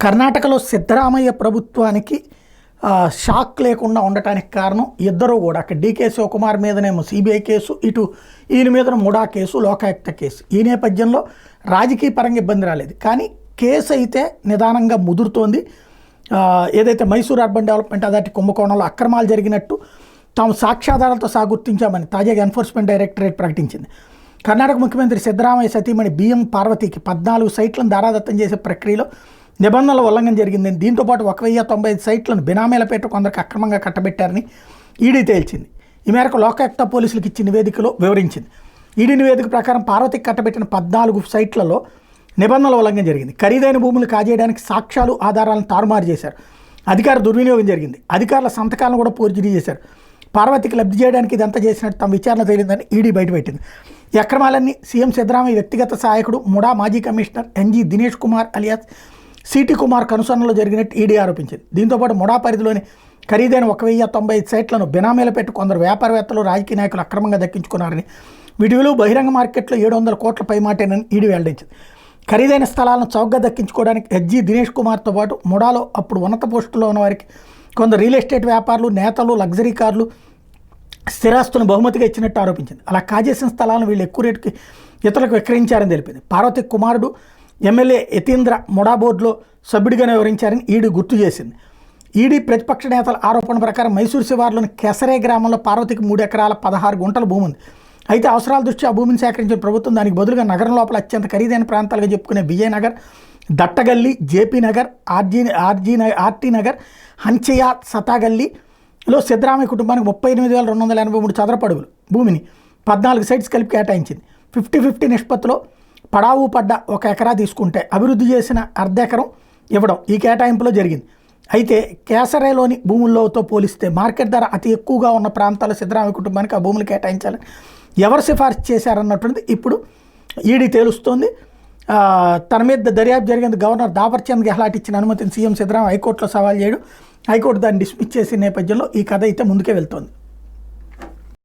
కర్ణాటకలో సిద్ధరామయ్య ప్రభుత్వానికి షాక్ లేకుండా ఉండటానికి కారణం ఇద్దరు కూడా అక్కడ డీకే శివకుమార్ మీదనేమో సిబిఐ కేసు, ఇటు ఈయన మీద ముడా కేసు, లోకాయుక్త కేసు. ఈ నేపథ్యంలో రాజకీయ పరంగా ఇబ్బంది రాలేదు, కానీ కేసు అయితే నిదానంగా ముదురుతోంది. ఏదైతే మైసూర్ అర్బన్ డెవలప్మెంట్ అథారిటీ కుంభకోణంలో అక్రమాలు జరిగినట్టు తాము సాక్ష్యాధారాలతో గుర్తించామని తాజాగా ఎన్ఫోర్స్మెంట్ డైరెక్టరేట్ ప్రకటించింది. కర్ణాటక ముఖ్యమంత్రి సిద్ధరామయ్య సతీమణి బిఎం పార్వతికి 14 సైట్లను దారాదత్తం చేసే ప్రక్రియలో నిబంధనల ఉల్లంఘన జరిగిందని, దీంతోపాటు 1095 సైట్లను బినామీల పేట కొందరికి అక్రమంగా కట్టబెట్టారని ఈడీ తేల్చింది. ఈ మేరకు లోకాయుక్త పోలీసులకు ఇచ్చిన నివేదికలో వివరించింది. ఈడీ నివేదిక ప్రకారం పార్వతికి కట్టబెట్టిన 14 సైట్లలో నిబంధనల ఉల్లంఘన జరిగింది. ఖరీదైన భూములు కాజేయడానికి సాక్ష్యాలు, ఆధారాలను తారుమారు చేశారు. అధికార దుర్వినియోగం జరిగింది. అధికారుల సంతకాలను కూడా ఫోర్జరీ చేశారు. పార్వతికి లబ్ధి చేయడానికి ఇదంతా చేసినట్టు తమ విచారణ తేలిందని ఈడీ బయటపెట్టింది. ఈ అక్రమాలన్నీ సీఎం సిద్ధరామయ్య వ్యక్తిగత సహాయకుడు ముడా మాజీ commissioner NG Dinesh Kumar alias city Kumar కనుసన్నలో జరిగినట్టు ఈడీ ఆరోపించింది. దీంతోపాటు ముడా పరిధిలోని ఖరీదైన 1095 సైట్లను బినామీల పెట్టి కొందరు వ్యాపారవేత్తలు, రాజకీయ నాయకులు అక్రమంగా దక్కించుకున్నారని, వీటి విలువ బహిరంగ మార్కెట్లో 700 కోట్ల పైమాటేనని ఈడీ వెల్లడించింది. ఖరీదైన స్థలాలను చౌకగా దక్కించుకోవడానికి ఎస్జీ దినేష్ కుమార్తో పాటు ముడాలో అప్పుడు ఉన్నత పోస్టుల్లో ఉన్న వారికి కొందరు రియల్ ఎస్టేట్ వ్యాపారులు, నేతలు, లగ్జరీ కార్లు, స్థిరాస్తులను బహుమతిగా ఇచ్చినట్టు ఆరోపించింది. అలా కాజేసిన స్థలాలను వీళ్ళు ఎక్కువ రేటుకి ఇతరులకు విక్రయించారని తెలిపింది. పార్వతి కుమారుడు ఎమ్మెల్యే యతీంద్ర ముడా బోర్డులో సభ్యుడిగానే వివరించారని ఈడీ గుర్తు చేసింది. ఈడీ ప్రతిపక్ష నేతల ఆరోపణ ప్రకారం మైసూరు శివార్లోని కెసరే గ్రామంలో పార్వతికి 3 ఎకరాల 16 గుంటల భూమి ఉంది. అయితే అవసరాల దృష్ట్యా ఆ భూమిని సేకరించిన ప్రభుత్వం దానికి బదులుగా నగరం లోపల అత్యంత ఖరీదైన ప్రాంతాలుగా చెప్పుకునే విజయనగర్, దట్టగల్లి, జేపీ నగర్, ఆర్టీ నగర్, హంచయా సతాగల్లీలో సిద్ధరామయ్య కుటుంబానికి 38,283 చదరపు అడుగులు భూమిని 14 సైట్స్ కలిపి కేటాయించింది. 50-50 నిష్పత్తిలో పడావు పడ్డ 1 ఎకరా తీసుకుంటే అభివృద్ధి చేసిన అర్ధెకరం ఇవ్వడం ఈ కేటాయింపులో జరిగింది. అయితే కేసరేలోని భూములతో పోలిస్తే మార్కెట్ ధర అతి ఎక్కువగా ఉన్న ప్రాంతాల్లో సిద్ధరామయ్య కుటుంబానికి ఆ భూములు కేటాయించాలని ఎవరు సిఫార్సు చేశారన్నటువంటిది ఇప్పుడు ఈడీ తేలుస్తోంది. తన మీద దర్యాప్తు జరిగేందుకు గవర్నర్ దావర్చంద్ గెహ్లాట్ ఇచ్చిన అనుమతిని సీఎం సిద్ధరామయ్య హైకోర్టులో సవాల్ చేయడం, హైకోర్టు దాన్ని డిస్మిస్ చేసిన నేపథ్యంలో ఈ కథ అయితే ముందుకే వెళ్తోంది.